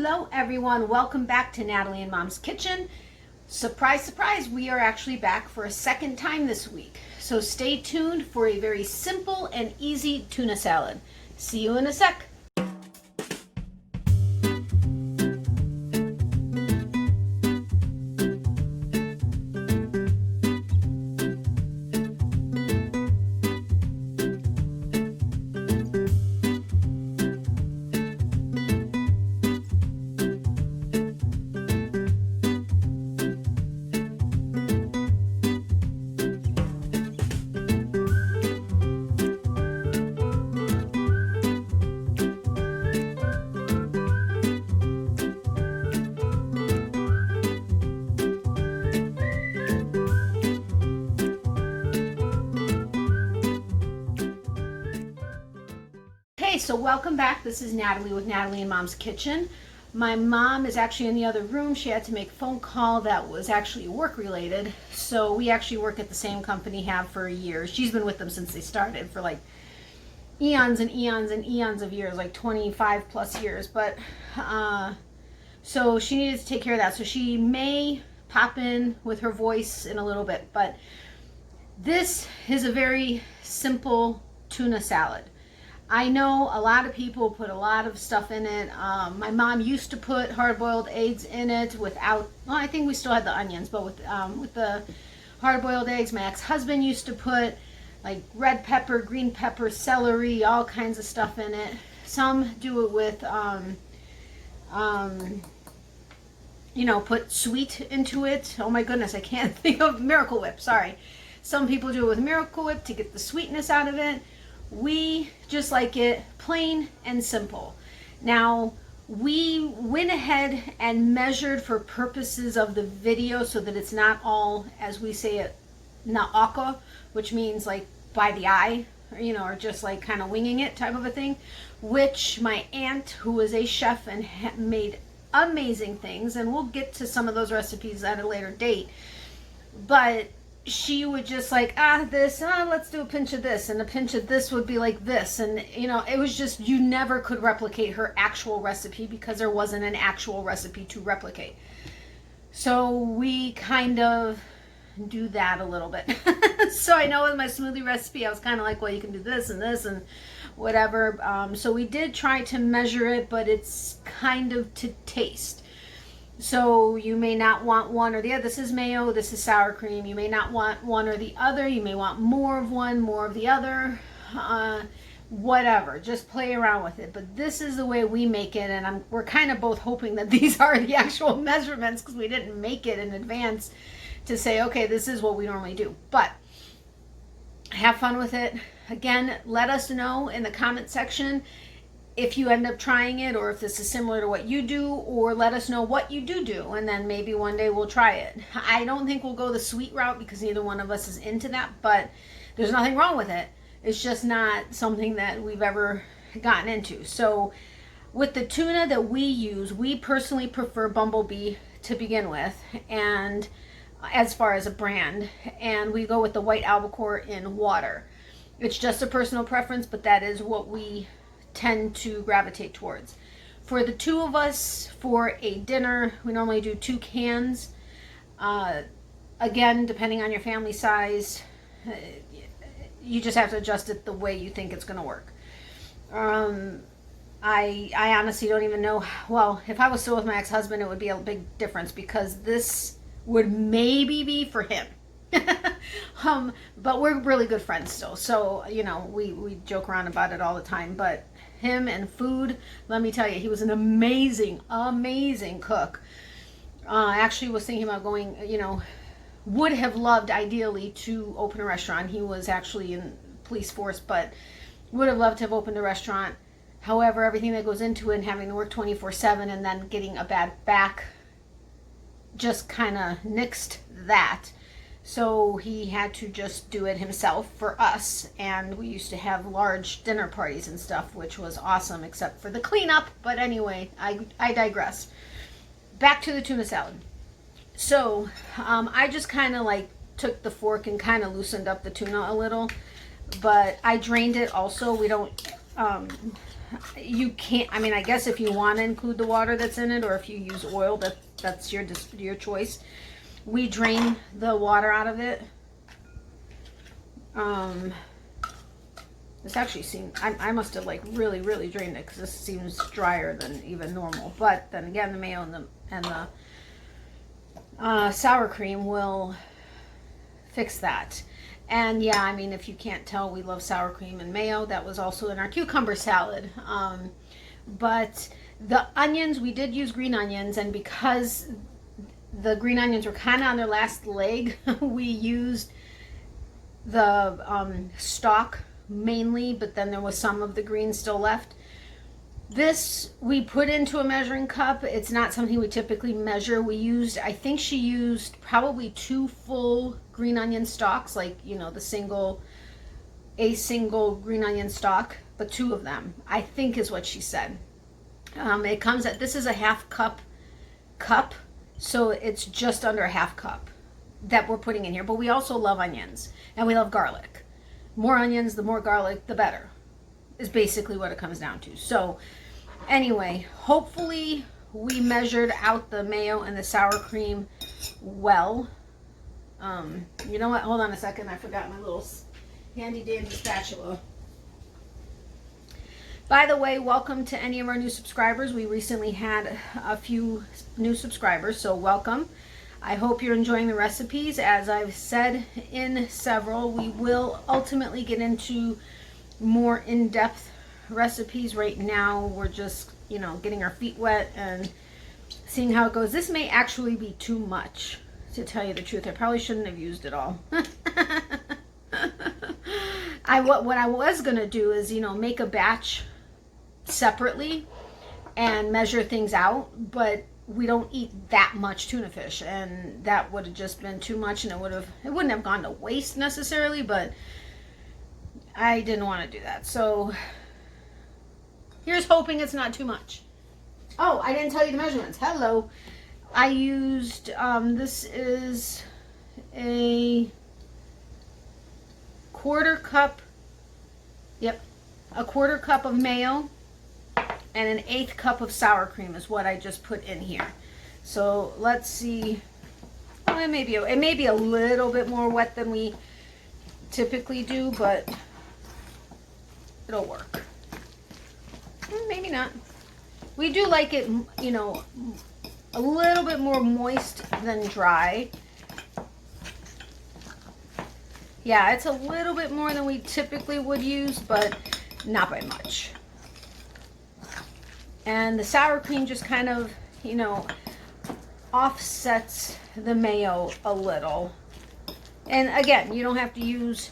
Hello everyone, welcome back to Natalie and Mom's Kitchen. Surprise, surprise, we are actually back for a second time this week. So stay tuned for a very simple and easy tuna salad. See you in a sec. Hey, so welcome back. This is Natalie with Natalie and Mom's Kitchen. My mom is actually in the other room. She had to make a phone call that was actually work related. So we actually work at the same company, have for years. She's been with them since they started for like eons and eons and eons of years, like 25 plus years. But so she needed to take care of that. So she may pop in with her voice in a little bit. But this is a very simple tuna salad. I know a lot of people put a lot of stuff in it. My mom used to put hard-boiled eggs in it without, well, I think we still had the onions, but with the hard-boiled eggs. My ex-husband used to put like red pepper, green pepper, celery, all kinds of stuff in it. Some do it with, you know, put sweet into it. Oh my goodness, I can't think of Miracle Whip, sorry. Some people do it with Miracle Whip to get the sweetness out of it. We just like it plain and simple. Now, we went ahead and measured for purposes of the video so that it's not all, as we say it, na'aka, which means like by the eye, or, you know, or just like kind of winging it type of a thing, which my aunt, who was a chef and made amazing things, and we'll get to some of those recipes at a later date, but she would just like, let's do a pinch of this, and a pinch of this would be like this, and you know, it was just, you never could replicate her actual recipe because there wasn't an actual recipe to replicate. So we kind of do that a little bit. So I know with my smoothie recipe I was kind of like, well, you can do this and whatever. So we did try to measure it, but it's kind of to taste. So you may not want one or the other. This is mayo, this is sour cream. You may not want one or the other. You may want more of one, more of the other, whatever. Just play around with it. But this is the way we make it, and we're kind of both hoping that these are the actual measurements because we didn't make it in advance to say, okay, this is what we normally do. But have fun with it. Again, let us know in the comment section if you end up trying it, or if this is similar to what you do, or let us know what you do, and then maybe one day we'll try it. I don't think we'll go the sweet route because neither one of us is into that, but there's nothing wrong with it. It's just not something that we've ever gotten into. So with the tuna that we use, we personally prefer Bumblebee to begin with, and as far as a brand, and we go with the white albacore in water. It's just a personal preference, but that is what we tend to gravitate towards. For the two of us, for a dinner, we normally do 2 cans. Again, depending on your family size, you just have to adjust it the way you think it's going to work. I honestly don't even know. Well, if I was still with my ex-husband, it would be a big difference because this would maybe be for him. But we're really good friends still, so you know, we joke around about it all the time. But him and food, let me tell you, he was an amazing cook. Actually was thinking about going, you know, would have loved ideally to open a restaurant. He was actually in police force, but would have loved to have opened a restaurant. However, everything that goes into it and having to work 24/7 and then getting a bad back just kind of nixed that. So he had to just do it himself for us, and we used to have large dinner parties and stuff, which was awesome except for the cleanup. But anyway, I digress. Back to the tuna salad. So I just kind of like took the fork and kind of loosened up the tuna a little, but I drained it also. We don't you can't, I mean, I guess if you want to include the water that's in it, or if you use oil, that's your choice. We drain the water out of it. This actually seems, I must have like really drained it, because this seems drier than even normal. But then again, the mayo and the sour cream will fix that. And yeah, I mean, if you can't tell, we love sour cream and mayo. That was also in our cucumber salad. But the onions, we did use green onions, and because the green onions were kind of on their last leg, we used the stalk mainly, but then there was some of the green still left. This we put into a measuring cup. It's not something we typically measure. We used, I think she used probably 2 full green onion stalks, like, you know, a single green onion stalk, but 2 of them, I think is what she said. It comes at, this is a half cup, so it's just under a half cup that we're putting in here. But we also love onions, and we love garlic. More onions, the more garlic, the better, is basically what it comes down to. So anyway, hopefully we measured out the mayo and the sour cream well. You know what? Hold on a second. I forgot my little handy dandy spatula. By the way, welcome to any of our new subscribers. We recently had a few new subscribers, so welcome. I hope you're enjoying the recipes. As I've said in several, we will ultimately get into more in-depth recipes. Right now, we're just, you know, getting our feet wet and seeing how it goes. This may actually be too much, to tell you the truth. I probably shouldn't have used it all. What I was gonna do is, you know, make a batch separately and measure things out, but we don't eat that much tuna fish, and that would have just been too much, and it wouldn't have gone to waste necessarily, but I didn't want to do that. So here's hoping it's not too much. Oh, I didn't tell you the measurements. Hello. I used, this is a 1/4 cup, yep, a 1/4 cup of mayo, and an 1/8 cup of sour cream is what I just put in here. So let's see. Well, it may be a little bit more wet than we typically do, but it'll work. Maybe not. We do like it, you know, a little bit more moist than dry. Yeah, it's a little bit more than we typically would use, but not by much. And the sour cream just kind of, you know, offsets the mayo a little. And again, you don't have to use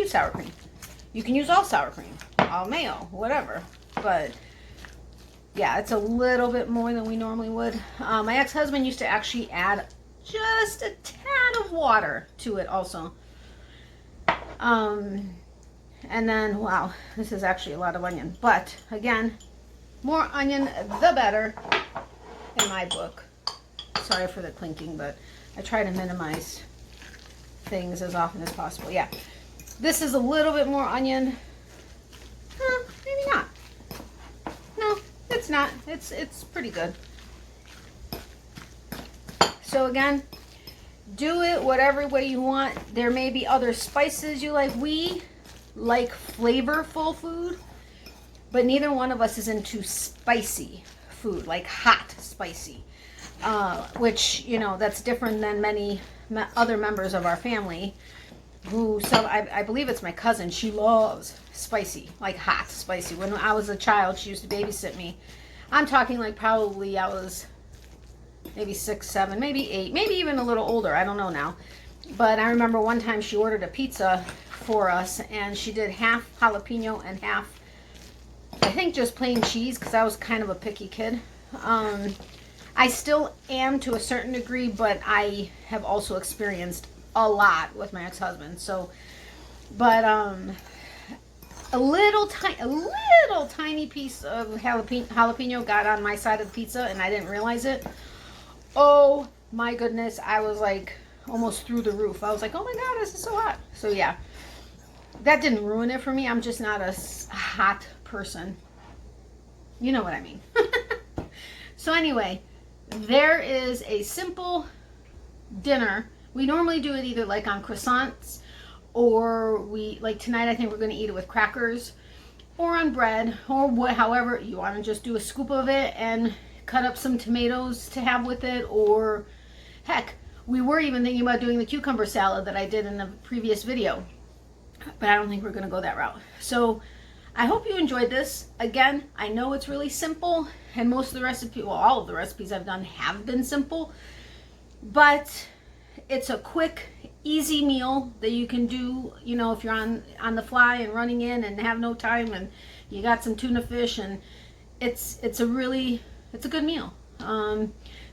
sour cream. You can use all sour cream, all mayo, whatever. But yeah, it's a little bit more than we normally would. My ex-husband used to actually add just a tad of water to it also. And then, wow, this is actually a lot of onion. But again, more onion, the better, in my book. Sorry for the clinking, but I try to minimize things as often as possible. Yeah, this is a little bit more onion. Maybe not. No, it's not. It's pretty good. So again, do it whatever way you want. There may be other spices you like. We like flavorful food, but neither one of us is into spicy food, like hot spicy, which, you know, that's different than many other members of our family who, I believe it's my cousin, she loves spicy, like hot spicy. When I was a child, she used to babysit me. I'm talking like probably I was maybe 6, 7, maybe 8, maybe even a little older. I don't know now. But I remember one time she ordered a pizza for us, and she did half jalapeno and half, I think, just plain cheese, because I was kind of a picky kid. I still am to a certain degree, but I have also experienced a lot with my ex-husband. So, but a little tiny piece of jalapeno got on my side of the pizza, and I didn't realize it. Oh my goodness, I was like almost through the roof. I was like, oh my god, this is so hot. So yeah, that didn't ruin it for me. I'm just not a hot person. You know what I mean. So anyway, there is a simple dinner. We normally do it either like on croissants, or like tonight I think we're going to eat it with crackers, or on bread, or however you want to just do a scoop of it and cut up some tomatoes to have with it. Or heck, we were even thinking about doing the cucumber salad that I did in the previous video, but I don't think we're going to go that route. So I hope you enjoyed this. Again, I know it's really simple, and most of the recipes, well, all of the recipes I've done have been simple, but it's a quick, easy meal that you can do, you know, if you're on the fly and running in and have no time and you got some tuna fish, and it's a good meal.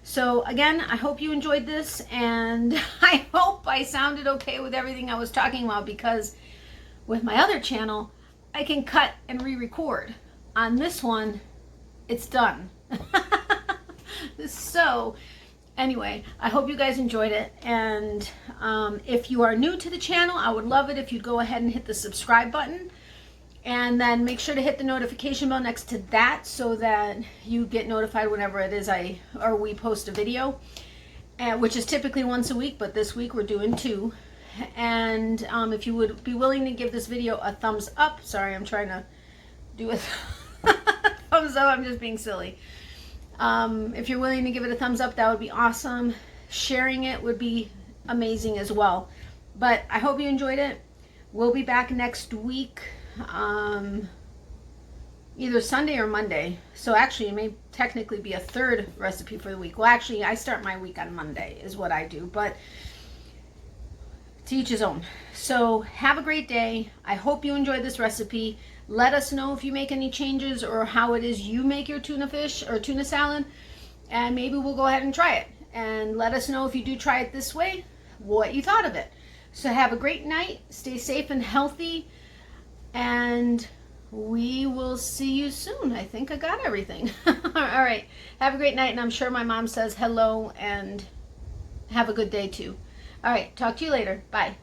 So again, I hope you enjoyed this, and I hope I sounded okay with everything I was talking about, because with my other channel, I can cut and re-record. On this one, it's done. So anyway, I hope you guys enjoyed it, and if you are new to the channel, I would love it if you'd go ahead and hit the subscribe button, and then make sure to hit the notification bell next to that so that you get notified whenever it is we post a video, which is typically once a week, but this week we're doing 2. And if you would be willing to give this video a thumbs up, sorry, I'm trying to do a thumbs up, I'm just being silly. If you're willing to give it a thumbs up, that would be awesome. Sharing it would be amazing as well. But I hope you enjoyed it. We'll be back next week, either Sunday or Monday. So actually, it may technically be a third recipe for the week. Well, actually, I start my week on Monday is what I do, but to each his own. So have a great day. I hope you enjoyed this recipe. Let us know if you make any changes or how it is you make your tuna fish or tuna salad, and maybe we'll go ahead and try it. And let us know if you do try it this way, what you thought of it. So have a great night. Stay safe and healthy, and we will see you soon. I think I got everything. All right. Have a great night, and I'm sure my mom says hello, and have a good day too. All right. Talk to you later. Bye.